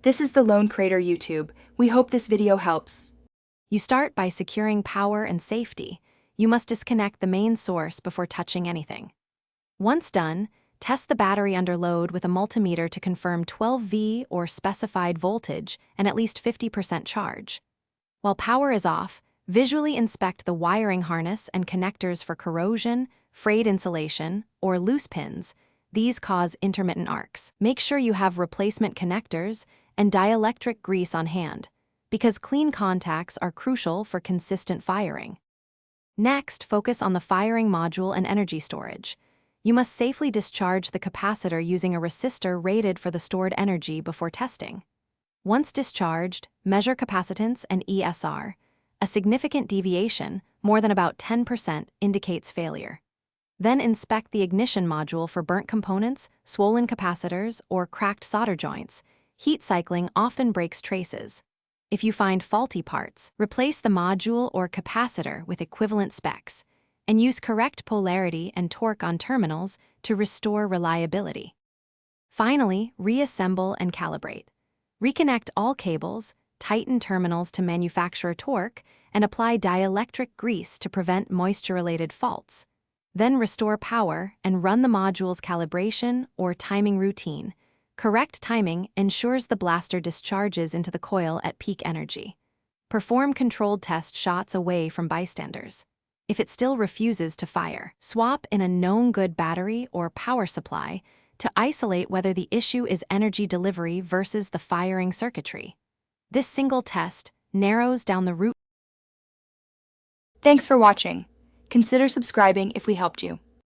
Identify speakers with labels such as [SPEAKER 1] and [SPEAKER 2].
[SPEAKER 1] This is the Lone Crater YouTube. We hope this video helps.
[SPEAKER 2] You start by securing power and safety. You must disconnect the main source before touching anything. Once done, test the battery under load with a multimeter to confirm 12V or specified voltage and at least 50% charge. While power is off, visually inspect the wiring harness and connectors for corrosion, frayed insulation, or loose pins. These cause intermittent arcs. Make sure you have replacement connectors and dielectric grease on hand, because clean contacts are crucial for consistent firing. Next, focus on the firing module and energy storage. You must safely discharge the capacitor using a resistor rated for the stored energy before testing. Once discharged, measure capacitance and ESR. A significant deviation, more than about 10%, indicates failure. Then inspect the ignition module for burnt components, swollen capacitors, or cracked solder joints. Heat cycling often breaks traces. If you find faulty parts, replace the module or capacitor with equivalent specs, and use correct polarity and torque on terminals to restore reliability. Finally, reassemble and calibrate. Reconnect all cables, tighten terminals to manufacture torque, and apply dielectric grease to prevent moisture-related faults. Then restore power and run the module's calibration or timing routine. Correct timing ensures the blaster discharges into the coil at peak energy. Perform controlled test shots away from bystanders. If it still refuses to fire, swap in a known good battery or power supply to isolate whether the issue is energy delivery versus the firing circuitry. This single test narrows down the root.
[SPEAKER 1] Thanks for watching. Consider subscribing if we helped you.